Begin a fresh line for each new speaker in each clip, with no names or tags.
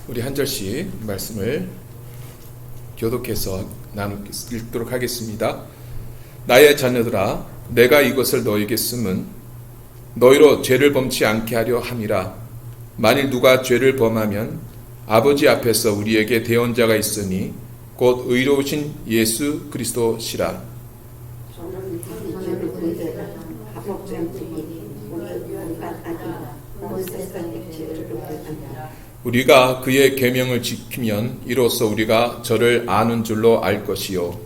우리 한 절씩 말씀을 교독해서 읽도록 하겠습니다. 나의 자녀들아, 내가 이것을 너에게 쓰면 너희로 죄를 범치 않게 하려 함이라. 만일 누가 죄를 범하면 아버지 앞에서 우리에게 대언자가 있으니 곧 의로우신 예수 그리스도시라. 우리가 그의 계명을 지키면 이로써 우리가 저를 아는 줄로 알 것이요.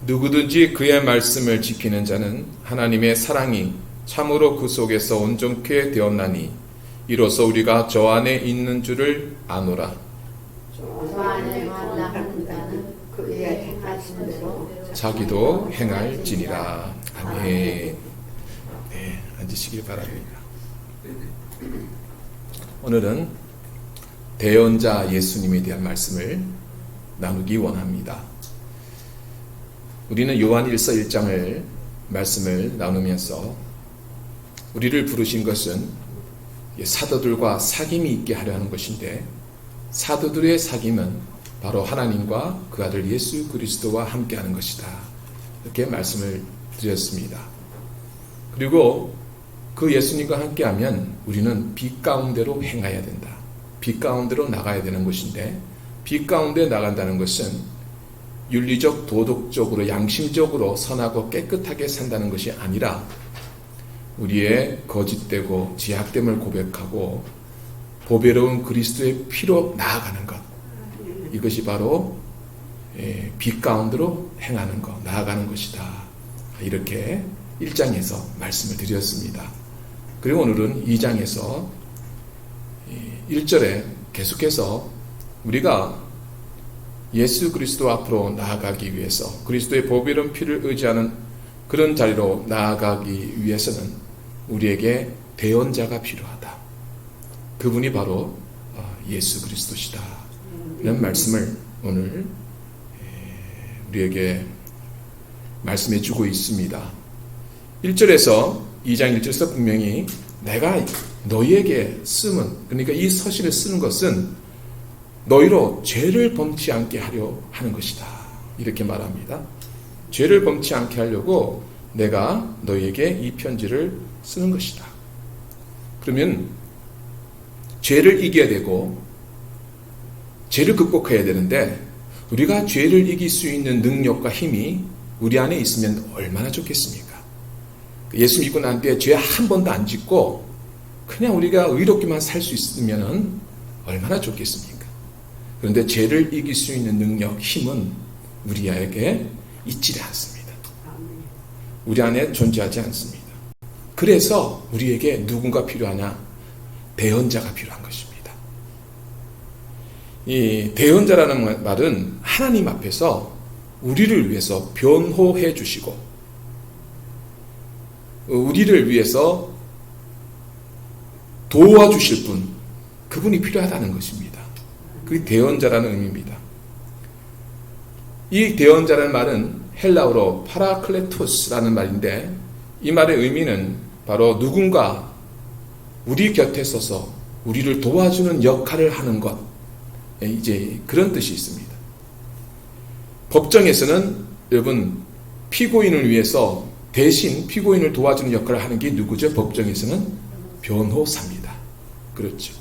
누구든지 그의 말씀을 지키는 자는 하나님의 사랑이 참으로 그 속에서 온전케 되었나니 이로써 우리가 저 안에 있는 줄을 아노라. 자기도 행할지니라. 아멘. 네, 앉으시길 바랍니다. 오늘은 대언자 예수님에 대한 말씀을 나누기 원합니다. 우리는 요한일서 1장을 말씀을 나누면서 우리를 부르신 것은 사도들과 사귐이 있게 하려 하는 것인데, 사도들의 사귐은 바로 하나님과 그 아들 예수 그리스도와 함께하는 것이다, 이렇게 말씀을 드렸습니다. 그리고 그 예수님과 함께하면 우리는 빛 가운데로 행해야 된다, 빛 가운데로 나가야 되는 것인데, 빛 가운데 나간다는 것은 윤리적, 도덕적으로, 양심적으로 선하고 깨끗하게 산다는 것이 아니라 우리의 거짓되고 제약됨을 고백하고 보배로운 그리스도의 피로 나아가는 것, 이것이 바로 빛 가운데로 행하는 것, 나아가는 것이다, 이렇게 1장에서 말씀을 드렸습니다. 그리고 오늘은 2장에서 1절에 계속해서 우리가 예수 그리스도 앞으로 나아가기 위해서, 그리스도의 보배로운 피를 의지하는 그런 자리로 나아가기 위해서는 우리에게 대언자가 필요하다. 그분이 바로 예수 그리스도시다, 이런 말씀을 오늘 우리에게 말씀해 주고 있습니다. 1절에서 2장 1절에서 분명히 내가 너희에게 쓰면, 그러니까 이 서신을 쓰는 것은 너희로 죄를 범치 않게 하려 하는 것이다, 이렇게 말합니다. 죄를 범치 않게 하려고 내가 너희에게 이 편지를 쓰는 것이다. 그러면 죄를 이겨야 되고 죄를 극복해야 되는데, 우리가 죄를 이길 수 있는 능력과 힘이 우리 안에 있으면 얼마나 좋겠습니까? 예수 믿고 난 뒤에 죄 한 번도 안 짓고 그냥 우리가 의롭게만 살 수 있으면 얼마나 좋겠습니까? 그런데 죄를 이길 수 있는 능력, 힘은 우리에게 있지 않습니다. 우리 안에 존재하지 않습니다. 그래서 우리에게 누군가 필요하냐? 대언자가 필요한 것입니다. 이 대언자라는 말은 하나님 앞에서 우리를 위해서 변호해 주시고 우리를 위해서 도와주실 분, 그분이 필요하다는 것입니다. 그게 대언자라는 의미입니다. 이 대언자라는 말은 헬라어로 파라클레토스라는 말인데, 이 말의 의미는 바로 누군가 우리 곁에 서서 우리를 도와주는 역할을 하는 것, 이제 그런 뜻이 있습니다. 법정에서는 여러분, 피고인을 위해서 대신 피고인을 도와주는 역할을 하는 게 누구죠? 법정에서는 변호사입니다. 그렇죠.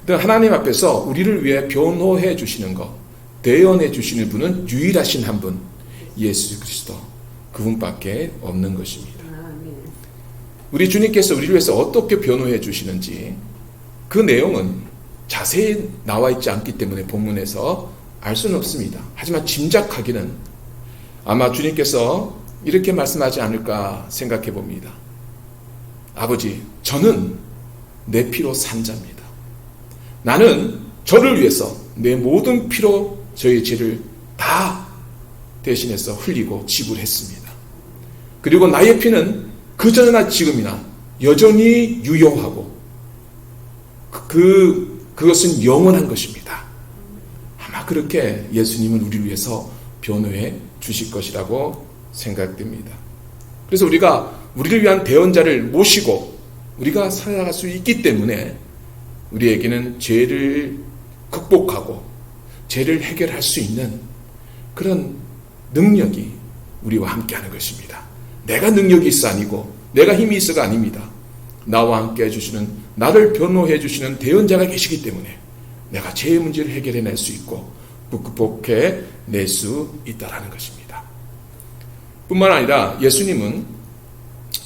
하나님 앞에서 우리를 위해 변호해 주시는 것, 대언해 주시는 분은 유일하신 한 분, 예수 그리스도, 그분밖에 없는 것입니다. 우리 주님께서 우리를 위해서 어떻게 변호해 주시는지 그 내용은 자세히 나와 있지 않기 때문에 본문에서 알 수는 없습니다. 하지만 짐작하기는 아마 주님께서 이렇게 말씀하지 않을까 생각해 봅니다. 아버지, 저는 내 피로 산 자입니다. 나는 저를 위해서 내 모든 피로 저의 죄를 다 대신해서 흘리고 지불했습니다. 그리고 나의 피는 그전이나 지금이나 여전히 유효하고 그것은 영원한 것입니다. 아마 그렇게 예수님은 우리를 위해서 변호해 주실 것이라고 생각됩니다. 그래서 우리가 우리를 위한 대언자를 모시고 우리가 살아갈 수 있기 때문에 우리에게는 죄를 극복하고 죄를 해결할 수 있는 그런 능력이 우리와 함께하는 것입니다. 내가 능력이 있어 아니고 내가 힘이 있어가 아닙니다. 나와 함께 해주시는, 나를 변호해 주시는 대언자가 계시기 때문에 내가 죄의 문제를 해결해낼 수 있고 극복해낼 수 있다는 것입니다. 뿐만 아니라 예수님은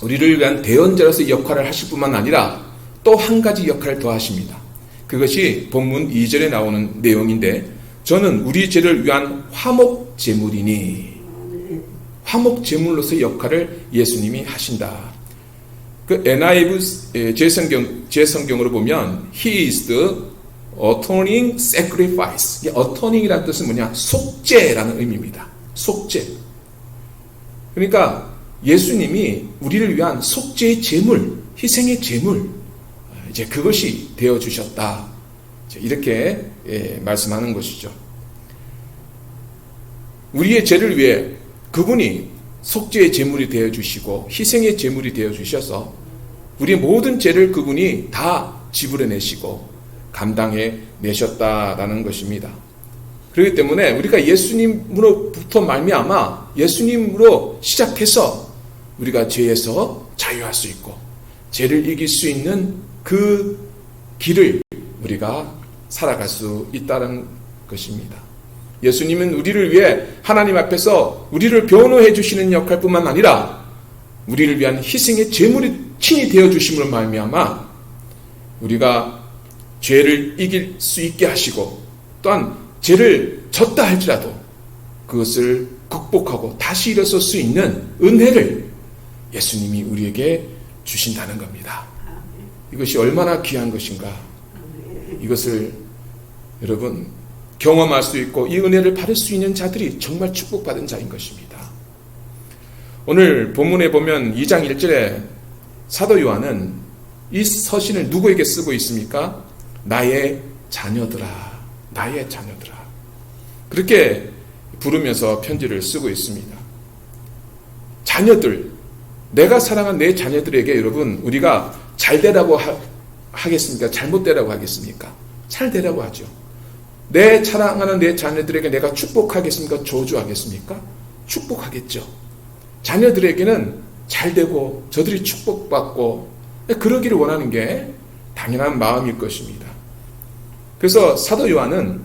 우리를 위한 대언자로서 역할을 하실 뿐만 아니라 또 한 가지 역할을 더 하십니다. 그것이 본문 2절에 나오는 내용인데, 저는 우리 죄를 위한 화목제물이니, 화목제물로서의 역할을 예수님이 하신다. 그 NIV 제성경으로 보면 He is the atoning sacrifice. atoning이라는 뜻은 뭐냐? 속죄라는 의미입니다. 속죄. 그러니까 예수님이 우리를 위한 속죄의 제물, 희생의 제물, 이제 그것이 되어 주셨다. 이렇게 말씀하는 것이죠. 우리의 죄를 위해 그분이 속죄의 제물이 되어 주시고 희생의 제물이 되어 주셔서 우리의 모든 죄를 그분이 다 지불해 내시고 감당해 내셨다라는 것입니다. 그렇기 때문에 우리가 예수님으로부터 말미암아 예수님으로 시작해서 우리가 죄에서 자유할 수 있고 죄를 이길 수 있는 그 길을 우리가 살아갈 수 있다는 것입니다. 예수님은 우리를 위해 하나님 앞에서 우리를 변호해 주시는 역할뿐만 아니라 우리를 위한 희생의 제물이 친히 되어 주심으로 말미암아 우리가 죄를 이길 수 있게 하시고 또한 죄를 졌다 할지라도 그것을 극복하고 다시 일어설 수 있는 은혜를 예수님이 우리에게 주신다는 겁니다. 이것이 얼마나 귀한 것인가. 이것을 여러분 경험할 수 있고 이 은혜를 받을 수 있는 자들이 정말 축복받은 자인 것입니다. 오늘 본문에 보면 2장 1절에 사도 요한은 이 서신을 누구에게 쓰고 있습니까? 나의 자녀들아, 나의 자녀들아. 그렇게 부르면서 편지를 쓰고 있습니다. 자녀들, 내가 사랑한 내 자녀들에게 여러분 우리가 잘 되라고 하겠습니까? 잘못 되라고 하겠습니까? 잘 되라고 하죠. 내 사랑하는 내 자녀들에게 내가 축복하겠습니까? 저주하겠습니까? 축복하겠죠. 자녀들에게는 잘 되고 저들이 축복받고 그러기를 원하는 게 당연한 마음일 것입니다. 그래서 사도 요한은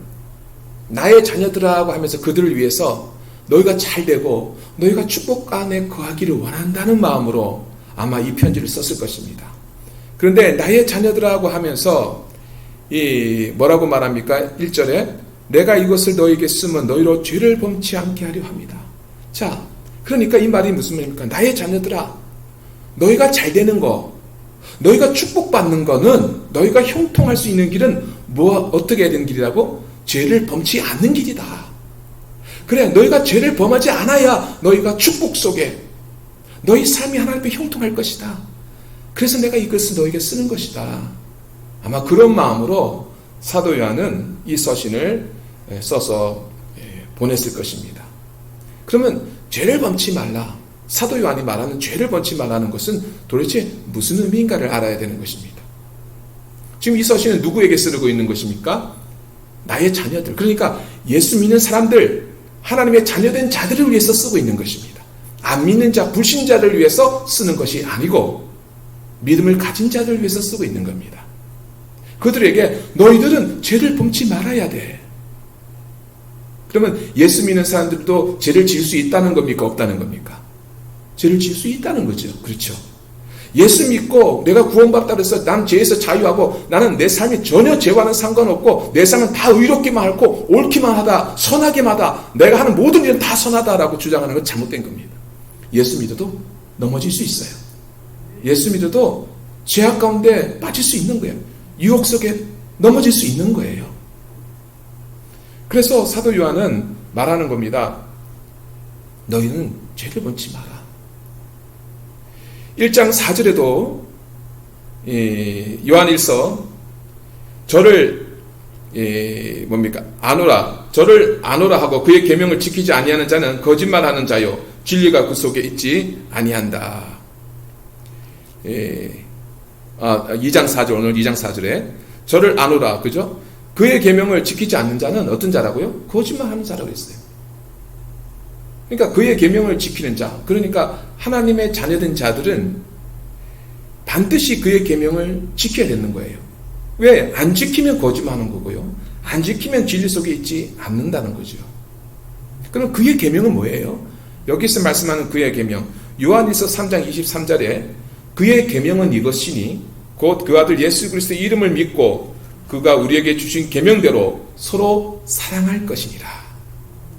나의 자녀들하고 하면서 그들을 위해서 너희가 잘 되고 너희가 축복 안에 거하기를 원한다는 마음으로 아마 이 편지를 썼을 것입니다. 그런데 나의 자녀들하고 하면서 이 뭐라고 말합니까? 1절에 내가 이것을 너희에게 쓰면 너희로 죄를 범치 않게 하려 합니다. 자, 그러니까 이 말이 무슨 말입니까? 나의 자녀들아, 너희가 잘 되는 거, 너희가 축복받는 거는 너희가 형통할 수 있는 길은 어떻게 해야 되는 길이라고? 죄를 범치 않는 길이다. 그래, 너희가 죄를 범하지 않아야 너희가 축복 속에 너희 삶이 하나님 앞에 형통할 것이다. 그래서 내가 이것을 너희에게 쓰는 것이다. 아마 그런 마음으로 사도 요한은 이 서신을 써서 보냈을 것입니다. 그러면 죄를 범치 말라. 사도 요한이 말하는 죄를 범치 말라는 것은 도대체 무슨 의미인가를 알아야 되는 것입니다. 지금 이 서신은 누구에게 쓰고 있는 것입니까? 나의 자녀들, 그러니까 예수 믿는 사람들, 하나님의 자녀된 자들을 위해서 쓰고 있는 것입니다. 안 믿는 자, 불신자를 위해서 쓰는 것이 아니고 믿음을 가진 자들을 위해서 쓰고 있는 겁니다. 그들에게 너희들은 죄를 범치 말아야 돼. 그러면 예수 믿는 사람들도 죄를 지을 수 있다는 겁니까? 없다는 겁니까? 죄를 지을 수 있다는 거죠. 그렇죠. 예수 믿고 내가 구원받다 그래서 난 죄에서 자유하고 나는 내 삶이 전혀 죄와는 상관없고 내 삶은 다 의롭기만 하고 옳기만 하다, 선하게만 하다, 내가 하는 모든 일은 다 선하다라고 주장하는 건 잘못된 겁니다. 예수 믿어도 넘어질 수 있어요. 예수 믿어도 죄악 가운데 빠질 수 있는 거예요. 유혹 속에 넘어질 수 있는 거예요. 그래서 사도 요한은 말하는 겁니다. 너희는 죄를 범치 마라. 1장 4절에도 요한일서 저를 아노라, 저를 아노라 하고 그의 계명을 지키지 아니하는 자는 거짓말하는 자요 진리가 그 속에 있지 아니한다. 2장 4절, 오늘 2장 4절에 저를 아노라, 그죠? 그의 계명을 지키지 않는 자는 어떤 자라고요? 거짓말하는 자라고 했어요. 그러니까 그의 계명을 지키는 자, 그러니까 하나님의 자녀된 자들은 반드시 그의 계명을 지켜야 되는 거예요. 왜? 안 지키면 거짓말하는 거고요. 안 지키면 진리 속에 있지 않는다는 거죠. 그럼 그의 계명은 뭐예요? 여기서 말씀하는 그의 계명, 요한일서 3장 23절에 그의 계명은 이것이니 곧 그 아들 예수 그리스도의 이름을 믿고 그가 우리에게 주신 계명대로 서로 사랑할 것이니라.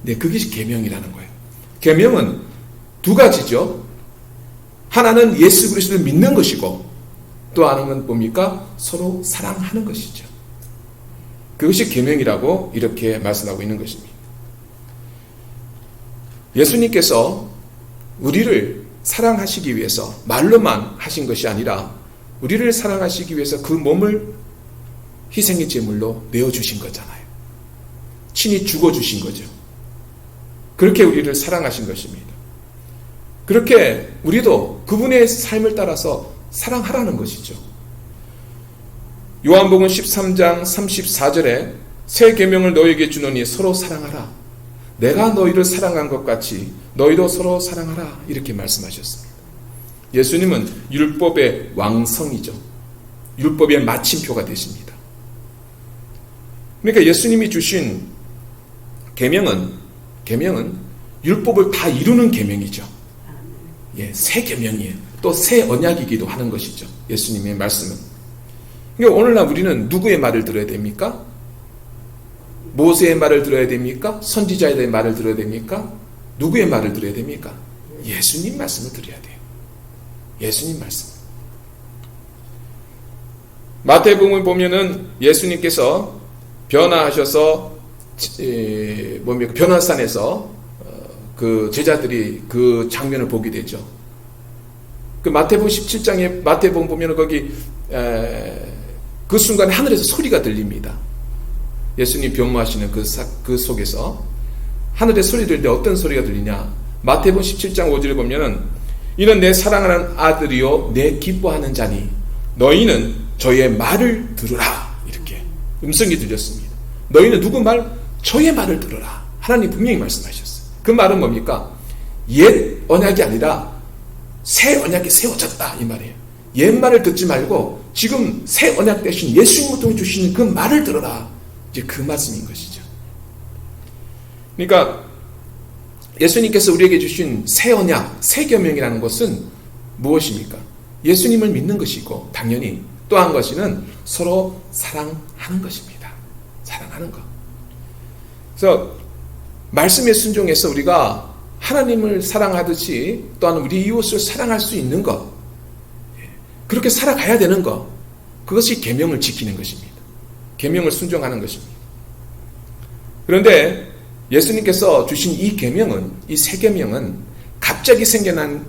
네, 그것이 계명이라는 거예요. 계명은 두 가지죠. 하나는 예수 그리스도를 믿는 것이고 또 하나는 뭡니까? 서로 사랑하는 것이죠. 그것이 계명이라고 이렇게 말씀하고 있는 것입니다. 예수님께서 우리를 사랑하시기 위해서 말로만 하신 것이 아니라 우리를 사랑하시기 위해서 그 몸을 희생의 제물로 내어주신 거잖아요. 친히 죽어주신 거죠. 그렇게 우리를 사랑하신 것입니다. 그렇게 우리도 그분의 삶을 따라서 사랑하라는 것이죠. 요한복음 13장 34절에 새 계명을 너희에게 주노니 서로 사랑하라. 내가 너희를 사랑한 것 같이 너희도 서로 사랑하라. 이렇게 말씀하셨습니다. 예수님은 율법의 왕성이죠. 율법의 마침표가 되십니다. 그러니까 예수님이 주신 계명은 율법을 다 이루는 계명이죠. 예, 새 계명이에요. 또 새 언약이기도 하는 것이죠. 예수님의 말씀은. 그러니까 오늘날 우리는 누구의 말을 들어야 됩니까? 모세의 말을 들어야 됩니까? 선지자의 말을 들어야 됩니까? 누구의 말을 들어야 됩니까? 예수님 말씀을 들어야 돼요. 예수님 말씀. 마태복음을 보면은 예수님께서 변화하셔서 변화산에서 그 제자들이 그 장면을 보게 되죠. 그 마태복음 17장에 마태복음 보면은 거기 그 순간에 하늘에서 소리가 들립니다. 예수님 변모하시는 그 속에서 하늘에 소리 들릴 때 어떤 소리가 들리냐? 마태복음 17장 5절에 보면은 이는 내 사랑하는 아들이요 내 기뻐하는 자니 너희는 저의 말을 들으라. 이렇게 음성이 들렸습니다. 너희는 누구 말? 저의 말을 들으라. 하나님 분명히 말씀하셨어요. 그 말은 뭡니까? 옛 언약이 아니라 새 언약이 세워졌다 이 말이에요. 옛 말을 듣지 말고 지금 새 언약 대신 예수님을 통해 주시는 그 말을 들어라. 이제 그 말씀인 것이죠. 그러니까 예수님께서 우리에게 주신 새 언약, 새 계명이라는 것은 무엇입니까? 예수님을 믿는 것이고 당연히 또 한 것은 서로 사랑하는 것입니다. 사랑하는 것. 그래서 말씀에 순종해서 우리가 하나님을 사랑하듯이 또한 우리 이웃을 사랑할 수 있는 것, 그렇게 살아가야 되는 것, 그것이 계명을 지키는 것입니다. 계명을 순종하는 것입니다. 그런데 예수님께서 주신 이 계명은, 이 새 계명은 갑자기 생겨난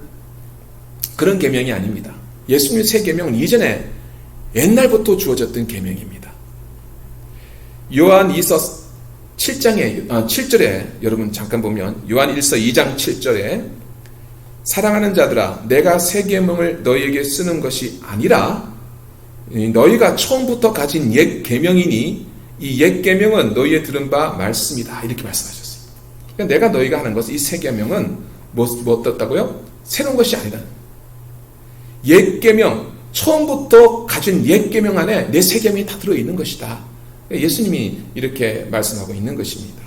그런 계명이 아닙니다. 예수님의 새 계명은 이전에 옛날부터 주어졌던 계명입니다. 요한 2서 7절에 여러분 잠깐 보면 요한 1서 2장 7절에 사랑하는 자들아 내가 새 계명을 너희에게 쓰는 것이 아니라 너희가 처음부터 가진 옛 계명이니 이 옛 계명은 너희의 들은 바 말씀이다. 이렇게 말씀하셨어요. 그러니까 내가 너희가 하는 것은 이 새 계명은 뭐 어떻다고요? 새로운 것이 아니다. 옛 계명 처음부터 가진 옛 계명 안에 내 새 계명이 다 들어있는 것이다. 예수님이 이렇게 말씀하고 있는 것입니다.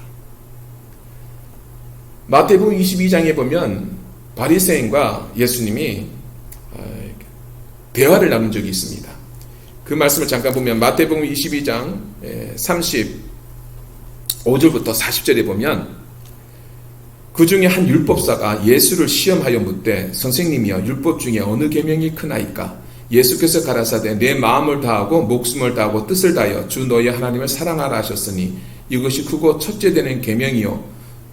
마태복음 22장에 보면 바리새인과 예수님이 대화를 나눈 적이 있습니다. 그 말씀을 잠깐 보면 마태복음 22장 35절부터 40절에 보면 그 중에 한 율법사가 예수를 시험하여 묻되 선생님이여 율법 중에 어느 계명이 크나이까? 예수께서 가라사대 내 마음을 다하고 목숨을 다하고 뜻을 다하여 주 너희 하나님을 사랑하라 하셨으니 이것이 크고 첫째 되는 계명이요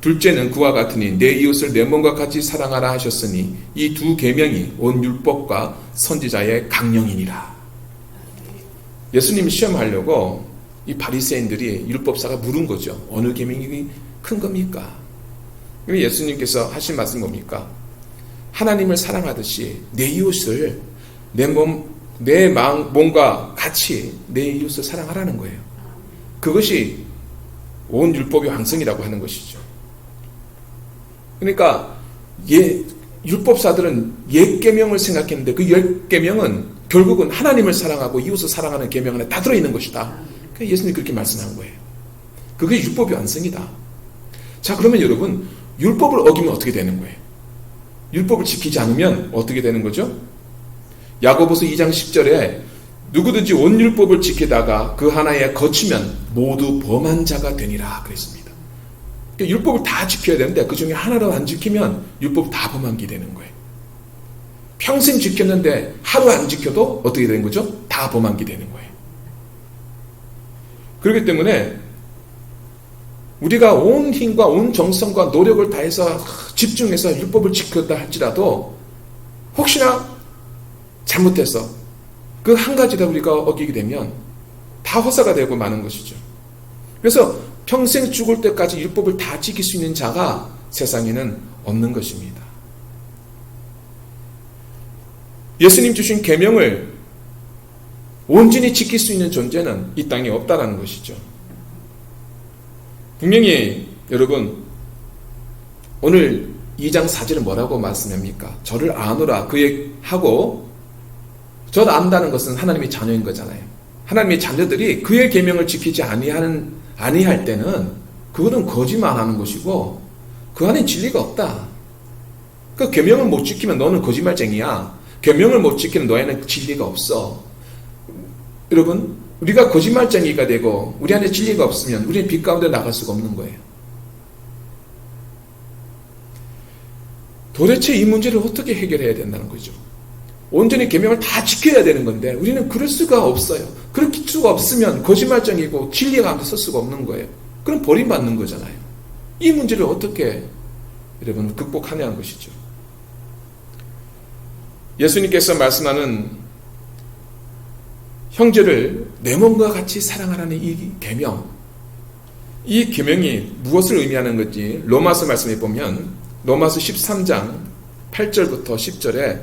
둘째는 그와 같으니 내 이웃을 내 몸과 같이 사랑하라 하셨으니 이 두 계명이 온 율법과 선지자의 강령이니라. 예수님이 시험하려고 이 바리새인들이 율법사가 물은 거죠. 어느 계명이 큰 겁니까? 예수님께서 하신 말씀이 뭡니까? 하나님을 사랑하듯이 내 이웃을 내 몸과 같이 내 이웃을 사랑하라는 거예요. 그것이 온 율법의 완성이라고 하는 것이죠. 그러니까 율법사들은 옛 계명을 생각했는데 그 옛 계명은 결국은 하나님을 사랑하고 이웃을 사랑하는 계명 안에 다 들어있는 것이다. 그러니까 예수님이 그렇게 말씀한 거예요. 그게 율법의 완성이다. 자, 그러면 여러분, 율법을 어기면 어떻게 되는 거예요? 율법을 지키지 않으면 어떻게 되는 거죠? 야고보서 2장 10절에 누구든지 온 율법을 지키다가 그 하나에 거치면 모두 범한 자가 되니라 그랬습니다. 그러니까 율법을 다 지켜야 되는데 그 중에 하나도 안 지키면 율법 다 범한 게 되는 거예요. 평생 지켰는데 하루 안 지켜도 어떻게 되는 거죠? 다 범한 게 되는 거예요. 그렇기 때문에 우리가 온 힘과 온 정성과 노력을 다해서 집중해서 율법을 지켰다 할지라도 혹시나 잘못해서 그 한 가지를 우리가 어기게 되면 다 허사가 되고 마는 것이죠. 그래서 평생 죽을 때까지 율법을 다 지킬 수 있는 자가 세상에는 없는 것입니다. 예수님 주신 계명을 온전히 지킬 수 있는 존재는 이 땅에 없다라는 것이죠. 분명히 여러분 오늘 2장 4절은 뭐라고 말씀합니까? 저를 아노라 그에 하고 저를 안다는 것은 하나님의 자녀인 거잖아요. 하나님의 자녀들이 그의 계명을 지키지 아니할 때는 그거는 거짓말하는 것이고 그 안에 진리가 없다. 그 계명을 못 지키면 너는 거짓말쟁이야. 계명을 못 지키는 너에는 진리가 없어. 여러분, 우리가 거짓말쟁이가 되고 우리 안에 진리가 없으면 우리는 빛 가운데 나갈 수가 없는 거예요. 도대체 이 문제를 어떻게 해결해야 된다는 거죠? 온전히 계명을 다 지켜야 되는 건데 우리는 그럴 수가 없어요. 그럴 수가 없으면 거짓말쟁이고 진리 가운데 설 수가 없는 거예요. 그럼 버림받는 거잖아요. 이 문제를 어떻게 여러분 극복하냐는 것이죠. 예수님께서 말씀하는 형제를 내 몸과 같이 사랑하라는 이 계명, 이 계명이 무엇을 의미하는 건지 로마서 말씀에 보면 로마서 13장 8절부터 10절에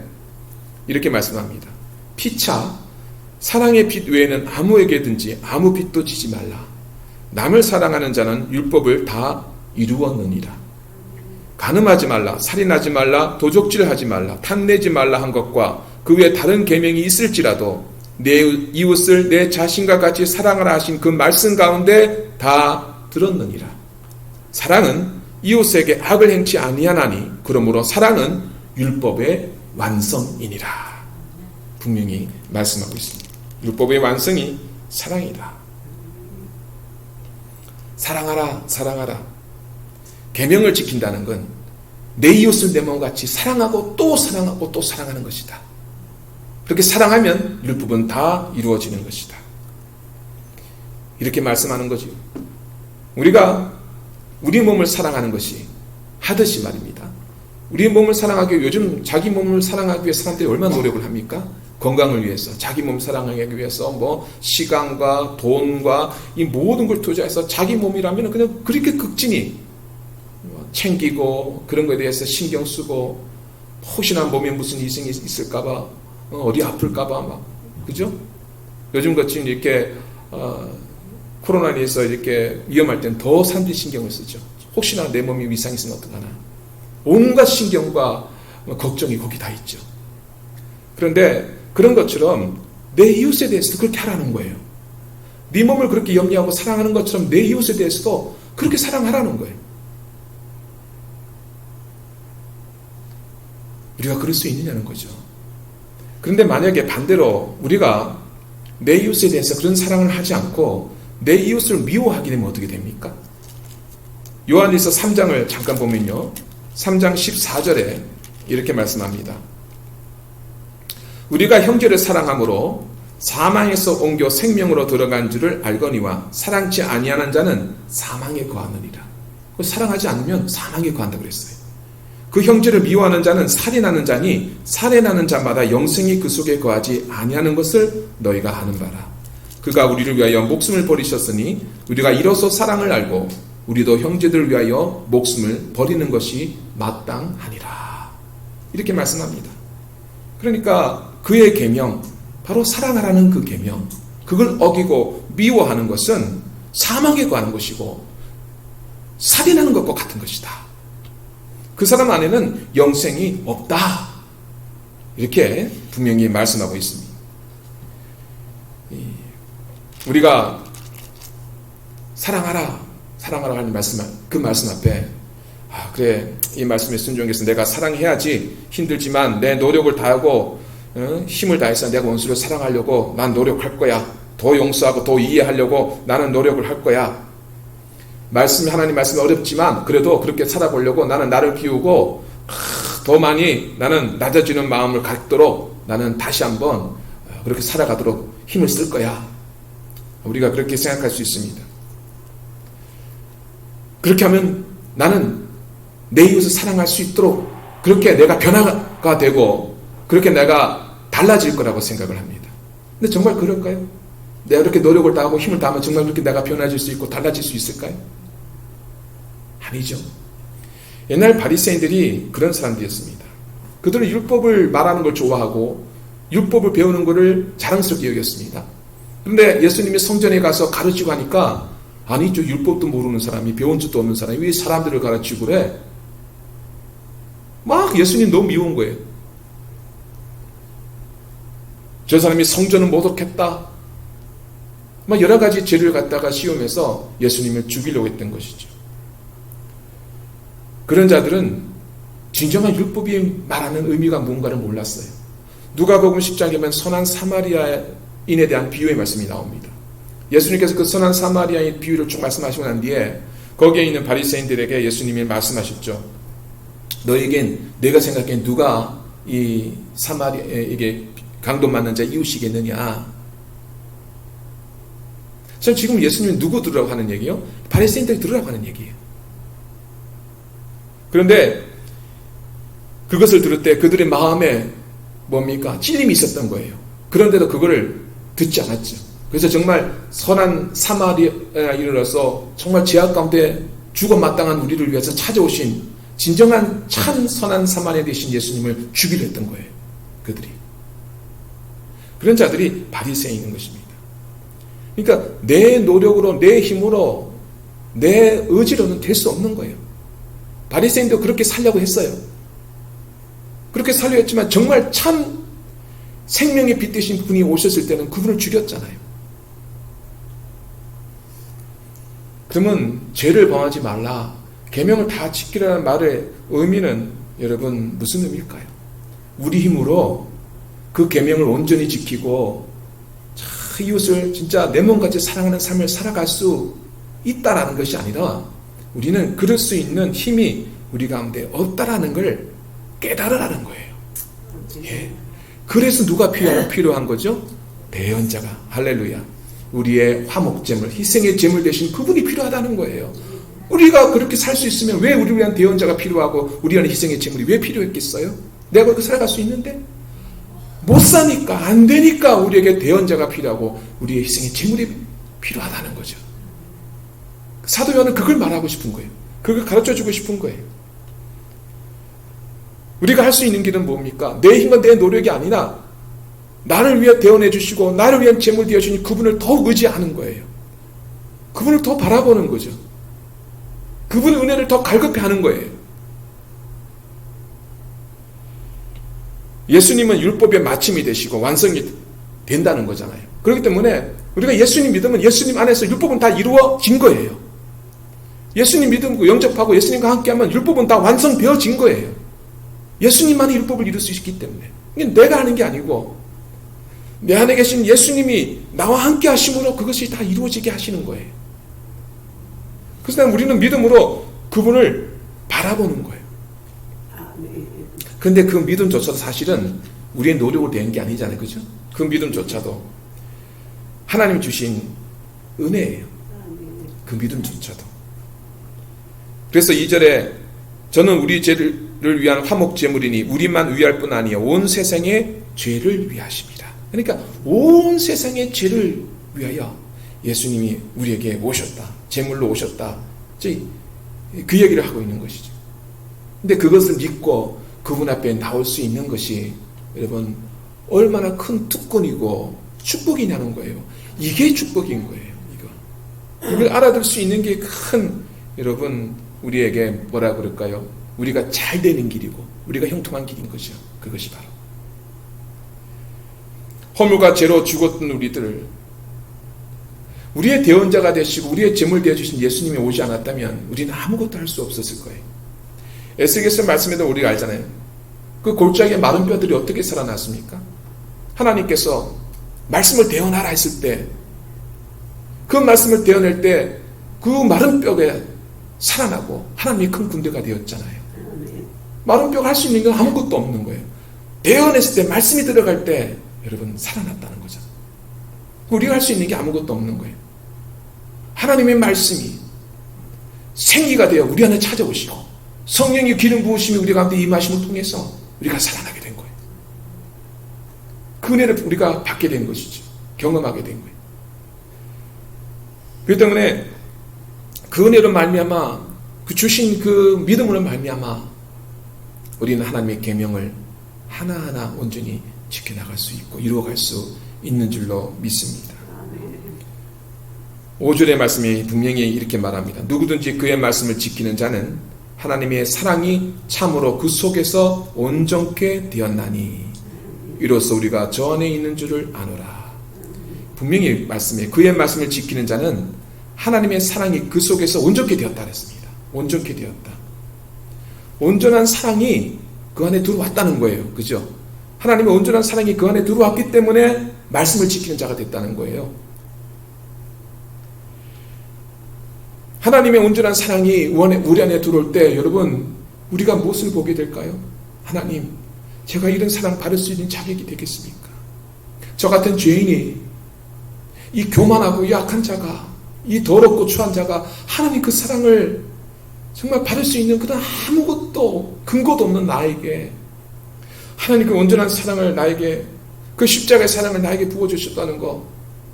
이렇게 말씀합니다. 피차 사랑의 빛 외에는 아무에게든지 아무 빛도 지지 말라. 남을 사랑하는 자는 율법을 다 이루었느니라. 간음하지 말라, 살인하지 말라, 도적질하지 말라, 탐내지 말라 한 것과 그 외에 다른 계명이 있을지라도 내 이웃을 내 자신과 같이 사랑하라 하신 그 말씀 가운데 다 들었느니라. 사랑은 이웃에게 악을 행치 아니하나니 그러므로 사랑은 율법의 완성이니라. 분명히 말씀하고 있습니다. 율법의 완성이 사랑이다. 사랑하라, 사랑하라. 계명을 지킨다는 건 내 이웃을 내 몸같이 사랑하고 또 사랑하고 또 사랑하는 것이다. 그렇게 사랑하면 율법은 다 이루어지는 것이다. 이렇게 말씀하는 거죠. 우리가 우리 몸을 사랑하는 것이 하듯이 말입니다. 우리 몸을 사랑하기 위해 요즘 자기 몸을 사랑하기 위해 사람들이 얼마나 노력을 합니까? 건강을 위해서, 자기 몸 사랑하기 위해서 뭐 시간과 돈과 이 모든 걸 투자해서 자기 몸이라면 그냥 그렇게 극진히 챙기고 그런 것에 대해서 신경 쓰고 혹시나 몸에 무슨 이상이 있을까봐 어디 아플까봐 막 그죠? 요즘 같이 이렇게 코로나에 의해서 이렇게 위험할 땐 더 사람들이 신경을 쓰죠. 혹시나 내 몸이 이상이 있으면 어떡하나. 온갖 신경과 걱정이 거기 다 있죠. 그런데 그런 것처럼 내 이웃에 대해서도 그렇게 하라는 거예요. 네 몸을 그렇게 염려하고 사랑하는 것처럼 내 이웃에 대해서도 그렇게 사랑하라는 거예요. 우리가 그럴 수 있느냐는 거죠. 그런데 만약에 반대로 우리가 내 이웃에 대해서 그런 사랑을 하지 않고 내 이웃을 미워하게 되면 어떻게 됩니까? 요한일서 3장을 잠깐 보면요. 3장 14절에 이렇게 말씀합니다. 우리가 형제를 사랑함으로 사망에서 옮겨 생명으로 들어간 줄을 알거니와 사랑치 아니하는 자는 사망에 거하느니라. 사랑하지 않으면 사망에 거한다고 그랬어요. 그 형제를 미워하는 자는 살인하는 자니 살인하는 자마다 영생이 그 속에 거하지 아니하는 것을 너희가 아는 바라. 그가 우리를 위하여 목숨을 버리셨으니 우리가 이로써 사랑을 알고 우리도 형제들을 위하여 목숨을 버리는 것이 마땅하니라. 이렇게 말씀합니다. 그러니까 그의 계명, 바로 사랑하라는 그 계명, 그걸 어기고 미워하는 것은 사망에 관한 것이고 살인하는 것과 같은 것이다. 그 사람 안에는 영생이 없다. 이렇게 분명히 말씀하고 있습니다. 우리가 사랑하라 하는 말씀, 그 말씀 앞에 그래, 이 말씀에 순종해서 내가 사랑해야지, 힘들지만 내 노력을 다하고 힘을 다해서 내가 원수를 사랑하려고 난 노력할 거야. 더 용서하고 더 이해하려고 나는 노력을 할 거야. 하나님 말씀이 어렵지만 그래도 그렇게 살아보려고 나는 나를 비우고 더 많이 나는 낮아지는 마음을 갖도록 나는 다시 한번 그렇게 살아가도록 힘을 쓸 거야. 우리가 그렇게 생각할 수 있습니다. 그렇게 하면 나는 내 이웃을 사랑할 수 있도록 그렇게 내가 변화가 되고 그렇게 내가 달라질 거라고 생각을 합니다. 근데 정말 그럴까요? 내가 그렇게 노력을 다하고 힘을 다하면 정말 그렇게 내가 변화질 수 있고 달라질 수 있을까요? 아니죠. 옛날 바리새인들이 그런 사람들이었습니다. 그들은 율법을 말하는 걸 좋아하고 율법을 배우는 것을 자랑스럽게 여겼습니다. 그런데 예수님이 성전에 가서 가르치고 하니까 아니 저 율법도 모르는 사람이 배운 적도 없는 사람이 왜 사람들을 가르치고 그래? 막 예수님 너무 미운 거예요. 저 사람이 성전을 모독했다. 막 여러 가지 죄를 갖다가 씌우면서 예수님을 죽이려고 했던 것이죠. 그런 자들은 진정한 율법이 말하는 의미가 뭔가를 몰랐어요. 누가복음 10장에 보면 선한 사마리아인에 대한 비유의 말씀이 나옵니다. 예수님께서 그 선한 사마리아인 비유를 쭉 말씀하시고 난 뒤에 거기에 있는 바리새인들에게 예수님이 말씀하셨죠. 너에겐 내가 생각엔 누가 이 사마리아에게 강도 맞는 자 이웃이겠느냐. 전 지금 예수님이 누구 들으라고 하는 얘기요? 바리새인들 들으라고 하는 얘기예요. 그런데 그것을 들을 때 그들의 마음에 뭡니까? 찔림이 있었던 거예요. 그런데도 그거를 듣지 않았죠. 그래서 정말 선한 사마리아인으로서 정말 제약 가운데 죽어 마땅한 우리를 위해서 찾아오신 진정한 참 선한 사마리아 되신 예수님을 죽이려 했던 거예요. 그들이. 그런 자들이 바리새인인 것입니다. 그러니까 내 노력으로, 내 힘으로, 내 의지로는 될 수 없는 거예요. 바리새인도 그렇게 살려고 했어요. 그렇게 살려고 했지만 정말 참 생명의 빛 되신 분이 오셨을 때는 그분을 죽였잖아요. 그러면 죄를 범하지 말라, 계명을 다 지키라는 말의 의미는 여러분 무슨 의미일까요? 우리 힘으로 그 계명을 온전히 지키고 이웃을 진짜 내 몸같이 사랑하는 삶을 살아갈 수 있다라는 것이 아니라 우리는 그럴 수 있는 힘이 우리 가운데 없다라는 걸 깨달으라는 거예요. 예. 그래서 누가 필요한 거죠? 대언자가. 할렐루야. 우리의 화목제물, 희생의 제물 대신 그분이 필요하다는 거예요. 우리가 그렇게 살 수 있으면 왜 우리를 위한 대언자가 필요하고 우리 안에 희생의 제물이 왜 필요했겠어요? 내가 그렇게 살아갈 수 있는데? 못 사니까, 안 되니까 우리에게 대언자가 필요하고 우리의 희생의 제물이 필요하다는 거죠. 사도 요한은 그걸 말하고 싶은 거예요. 그걸 가르쳐주고 싶은 거예요. 우리가 할 수 있는 길은 뭡니까? 내 힘과 내 노력이 아니라 나를 위해 대언해 주시고 나를 위한 제물 되어주신 그분을 더욱 의지하는 거예요. 그분을 더 바라보는 거죠. 그분의 은혜를 더 갈급해 하는 거예요. 예수님은 율법의 마침이 되시고 완성이 된다는 거잖아요. 그렇기 때문에 우리가 예수님 믿으면 예수님 안에서 율법은 다 이루어진 거예요. 예수님 믿음고 영접하고 예수님과 함께하면 율법은 다 완성되어진 거예요. 예수님만이 율법을 이룰 수 있기 때문에. 이게 내가 하는 게 아니고 내 안에 계신 예수님이 나와 함께 하심으로 그것이 다 이루어지게 하시는 거예요. 그래서 우리는 믿음으로 그분을 바라보는 거예요. 그런데 그 믿음조차도 사실은 우리의 노력으로 된 게 아니잖아요. 그죠? 그 믿음조차도 하나님 주신 은혜예요. 그 믿음조차도. 그래서 2절에 저는 우리 죄를 위한 화목제물이니 우리만 위할 뿐 아니요 온 세상의 죄를 위하십니다. 그러니까 온 세상의 죄를 위하여 예수님이 우리에게 오셨다. 제물로 오셨다. 그 얘기를 하고 있는 것이죠. 근데 그것을 믿고 그분 앞에 나올 수 있는 것이 여러분 얼마나 큰 특권이고 축복이냐는 거예요. 이게 축복인 거예요. 이걸 알아들 수 있는 게 큰 여러분 우리에게 뭐라 그럴까요? 우리가 잘 되는 길이고 우리가 형통한 길인 것이요. 그것이 바로 허물과 죄로 죽었던 우리들을 우리의 대언자가 되시고 우리의 제물 되어주신 예수님이 오지 않았다면 우리는 아무것도 할 수 없었을 거예요. 에스겔서 말씀에도 우리가 알잖아요. 그 골짜기의 마른 뼈들이 어떻게 살아났습니까? 하나님께서 말씀을 대언하라 했을 때 그 말씀을 대언할 때 그 마른 뼈가 살아나고 하나님의 큰 군대가 되었잖아요. 마른 뼈가 할 수 있는 건 아무것도 없는 거예요. 대언했을 때 말씀이 들어갈 때 여러분 살아났다는 거죠. 우리가 할 수 있는 게 아무것도 없는 거예요. 하나님의 말씀이 생기가 되어 우리 안에 찾아오시고 성령의 기름 부으심이 우리 가운데 임하심을 통해서 우리가 살아나게 된 거예요. 그 은혜를 우리가 받게 된 것이죠. 경험하게 된 거예요. 그렇기 때문에 그 은혜로 말미암아 그 주신 그 믿음으로 말미암아 우리는 하나님의 계명을 하나하나 온전히 지켜나갈 수 있고 이루어갈 수 있는 줄로 믿습니다. 5절의 말씀이 분명히 이렇게 말합니다. 누구든지 그의 말씀을 지키는 자는 하나님의 사랑이 참으로 그 속에서 온전케 되었나니 이로써 우리가 저 안에 있는 줄을 아노라. 분명히 말씀에 그의 말씀을 지키는 자는 하나님의 사랑이 그 속에서 온전케 되었다 그랬습니다. 온전케 되었다. 온전한 사랑이 그 안에 들어왔다는 거예요. 그죠? 하나님의 온전한 사랑이 그 안에 들어왔기 때문에 말씀을 지키는 자가 됐다는 거예요. 하나님의 온전한 사랑이 우리 안에 들어올 때 여러분 우리가 무엇을 보게 될까요? 하나님, 제가 이런 사랑 받을 수 있는 자격이 되겠습니까? 저 같은 죄인이 이 교만하고 약한 자가 이 더럽고 추한 자가 하나님 그 사랑을 정말 받을 수 있는 그런 아무것도 근거도 없는 나에게 하나님 그 온전한 사랑을 나에게 그 십자가의 사랑을 나에게 부어주셨다는 거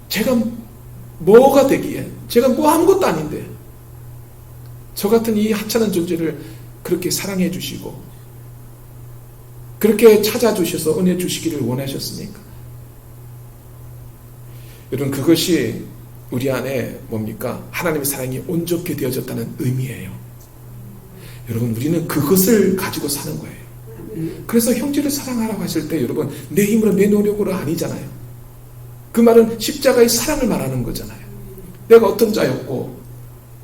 제가 뭐가 되기에 제가 뭐 아무것도 아닌데 저 같은 이 하찮은 존재를 그렇게 사랑해 주시고 그렇게 찾아주셔서 은혜 주시기를 원하셨습니까? 여러분 그것이 우리 안에 뭡니까? 하나님의 사랑이 온전케 되어졌다는 의미예요. 여러분 우리는 그것을 가지고 사는 거예요. 그래서 형제를 사랑하라고 하실 때 여러분 내 힘으로 내 노력으로 아니잖아요. 그 말은 십자가의 사랑을 말하는 거잖아요. 내가 어떤 자였고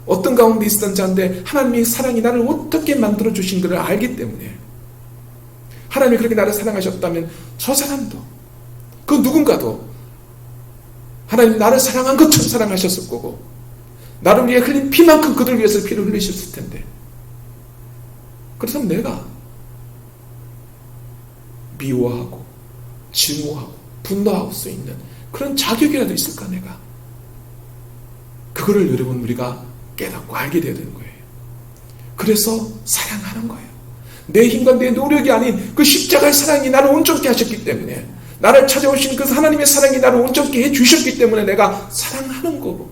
어떤 가운데 있었던 자인데 하나님의 사랑이 나를 어떻게 만들어 주신 것을 알기 때문에 하나님이 그렇게 나를 사랑하셨다면 저 사람도 그 누군가도 하나님 나를 사랑한 것처럼 사랑하셨을 거고 나를 위해 흘린 피만큼 그들 위해서 피를 흘리셨을 텐데 그래서 내가 미워하고 증오하고 분노할 수 있는 그런 자격이라도 있을까 내가 그거를 여러분 우리가 깨닫고 알게 되어야 되는 거예요. 그래서 사랑하는 거예요. 내 힘과 내 노력이 아닌 그 십자가의 사랑이 나를 온전케 하셨기 때문에 나를 찾아오신 그 하나님의 사랑이 나를 온전케 해주셨기 때문에 내가 사랑하는 거고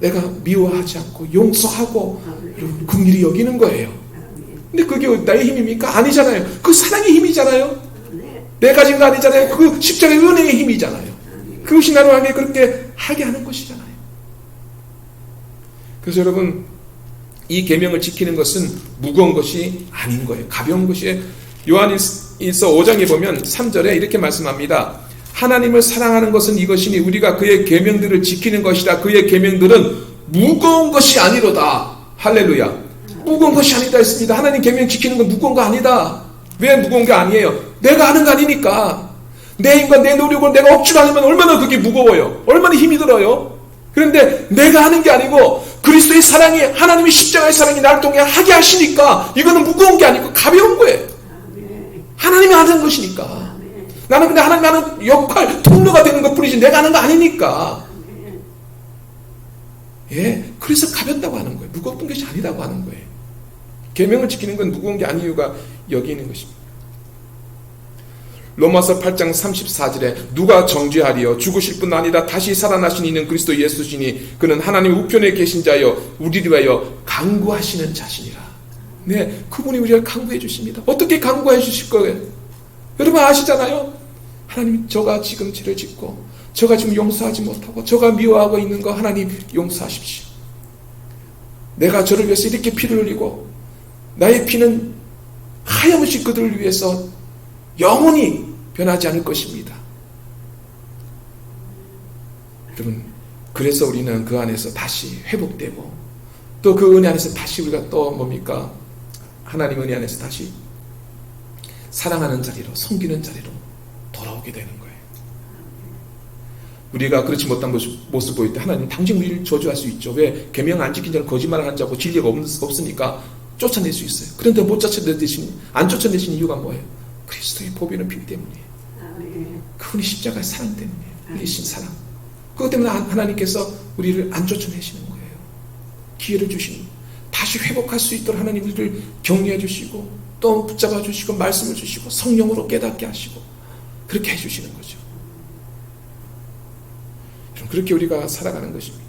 내가 미워하지 않고 용서하고 긍휼히 여기는 거예요. 근데 그게 나의 힘입니까? 아니잖아요. 그 사랑의 힘이잖아요. 내가 가진 거 아니잖아요. 그 십자가의 은혜의 힘이잖아요. 그것이 나를 하게 그렇게 하게 하는 것이잖아요. 그래서 여러분 이 계명을 지키는 것은 무거운 것이 아닌 거예요. 가벼운 것이에요. 요한일서 5장에 보면 3절에 이렇게 말씀합니다. 하나님을 사랑하는 것은 이것이니 우리가 그의 계명들을 지키는 것이라. 그의 계명들은 무거운 것이 아니로다. 할렐루야. 무거운 것이 아니다 했습니다. 하나님 계명 지키는 건 무거운 거 아니다. 왜 무거운 게 아니에요? 내가 아는 거 아니니까. 내 힘과 내 노력을 내가 억지로 하면 얼마나 그게 무거워요. 얼마나 힘이 들어요. 그런데 내가 하는 게 아니고 그리스도의 사랑이 하나님의 십자가의 사랑이 나를 통해 하게 하시니까 이거는 무거운 게 아니고 가벼운 거예요. 하나님이 하는 것이니까. 나는 근데 하나님 하는 역할 통로가 되는 것 뿐이지 내가 하는 거 아니니까. 예, 그래서 가볍다고 하는 거예요. 무거운 것이 아니라고 하는 거예요. 계명을 지키는 건 무거운 게 아닌 이유가 여기 있는 것입니다. 로마서 8장 34절에 누가 정죄하리요? 죽으실 뿐 아니라 다시 살아나신 이는 그리스도 예수시니 그는 하나님 우편에 계신 자여 우리를 위하여 간구하시는 자시니라. 네, 그분이 우리를 간구해 주십니다. 어떻게 간구해 주실 거예요? 여러분 아시잖아요. 하나님, 저가 지금 죄를 짓고 저가 지금 용서하지 못하고 저가 미워하고 있는 거 하나님 용서하십시오. 내가 저를 위해서 이렇게 피를 흘리고 나의 피는 하염없이 그들을 위해서 영원히 변하지 않을 것입니다. 여러분, 그래서 우리는 그 안에서 다시 회복되고 또 그 은혜 안에서 다시 우리가 또 뭡니까? 하나님 은혜 안에서 다시 사랑하는 자리로, 섬기는 자리로 돌아오게 되는 거예요. 우리가 그렇지 못한 모습 보일 때 하나님 당신 우리를 저주할 수 있죠. 왜? 계명 안 지킨 자는 거짓말을 한 자고 진리가 없으니까 쫓아낼 수 있어요. 그런데 안 쫓아내시는 이유가 뭐예요? 그리스도의 보배는 피 때문이에요. 그분이 십자가의 사랑 때문이에요. 흘리신 사랑. 그것 때문에 하나님께서 우리를 안 쫓아내시는 거예요. 기회를 주시는 거예요. 다시 회복할 수 있도록 하나님 우리를 격려해 주시고 또 붙잡아 주시고 말씀을 주시고 성령으로 깨닫게 하시고 그렇게 해주시는 거죠. 그렇게 우리가 살아가는 것입니다.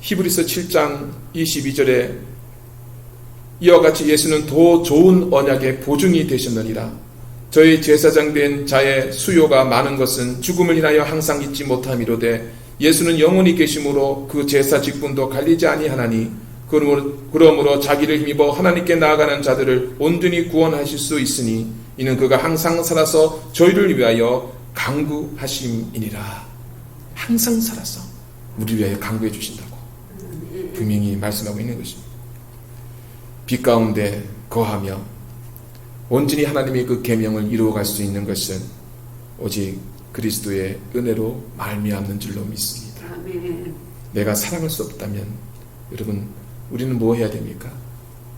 히브리서 7장 22절에 이와 같이 예수는 더 좋은 언약의 보증이 되셨느니라. 저희 제사장 된 자의 수요가 많은 것은 죽음을 인하여 항상 잊지 못함이로되 예수는 영원히 계심으로 그 제사 직분도 갈리지 아니하나니 그러므로 자기를 힘입어 하나님께 나아가는 자들을 온전히 구원하실 수 있으니 이는 그가 항상 살아서 저희를 위하여 간구하심이니라. 항상 살아서 우리를 위하여 간구해 주신다고 분명히 말씀하고 있는 것입니다. 빛 가운데 거하며 온전히 하나님의 그 계명을 이루어갈 수 있는 것은 오직 그리스도의 은혜로 말미암는 줄로 믿습니다. 내가 사랑할 수 없다면 여러분 우리는 뭐 해야 됩니까?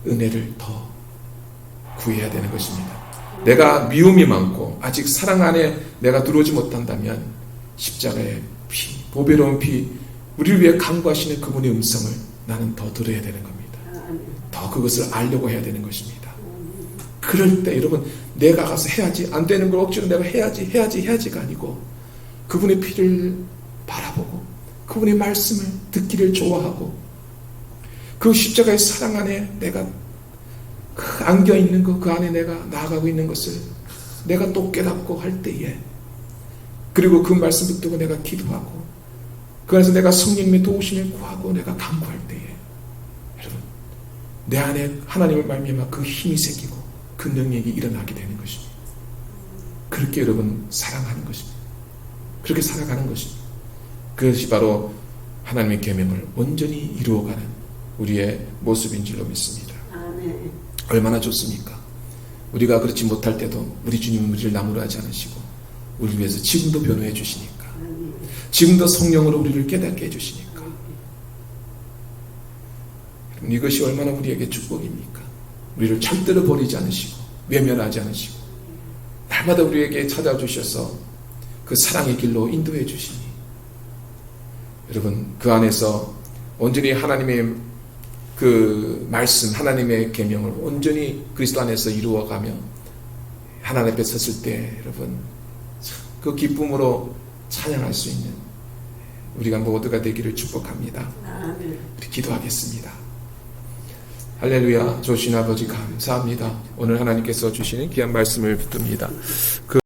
은혜를 더 구해야 되는 것입니다. 내가 미움이 많고 아직 사랑 안에 내가 들어오지 못한다면 십자가의 피, 보배로운 피, 우리를 위해 간구하시는 그분의 음성을 나는 더 들어야 되는 겁니다. 더 그것을 알려고 해야 되는 것입니다. 그럴 때 여러분 내가 가서 해야지, 안 되는 걸 억지로 내가 해야지가 아니고 그분의 피를 바라보고 그분의 말씀을 듣기를 좋아하고 그 십자가의 사랑 안에 내가 그 안겨있는 것, 그 안에 내가 나아가고 있는 것을 내가 또 깨닫고 할 때에 그리고 그 말씀 붙들고 내가 기도하고 그 안에서 내가 성령님의 도우심을 구하고 내가 간구할 때에 여러분 내 안에 하나님을 말미암아 그 힘이 생기고 그 능력이 일어나게 되는 것입니다. 그렇게 여러분 사랑하는 것입니다. 그렇게 살아가는 것입니다. 그것이 바로 하나님의 계명을 온전히 이루어가는 우리의 모습인 줄로 믿습니다.
아멘.
얼마나 좋습니까? 우리가 그렇지 못할 때도 우리 주님은 우리를 나무라지 않으시고 우리를 위해서 지금도 변호해 주시니까 지금도 성령으로 우리를 깨닫게 해주시니까 이것이 얼마나 우리에게 축복입니까? 우리를 절대로 버리지 않으시고 외면하지 않으시고 날마다 우리에게 찾아주셔서 그 사랑의 길로 인도해 주시니 여러분 그 안에서 온전히 하나님의 그 말씀 하나님의 계명을 온전히 그리스도 안에서 이루어가며 하나님 앞에 섰을 때 여러분 그 기쁨으로 찬양할 수 있는 우리가 모두가 되기를 축복합니다. 우리 기도하겠습니다. 할렐루야. 조신 아버지 감사합니다. 오늘 하나님께서 주시는 귀한 말씀을 붙듭니다.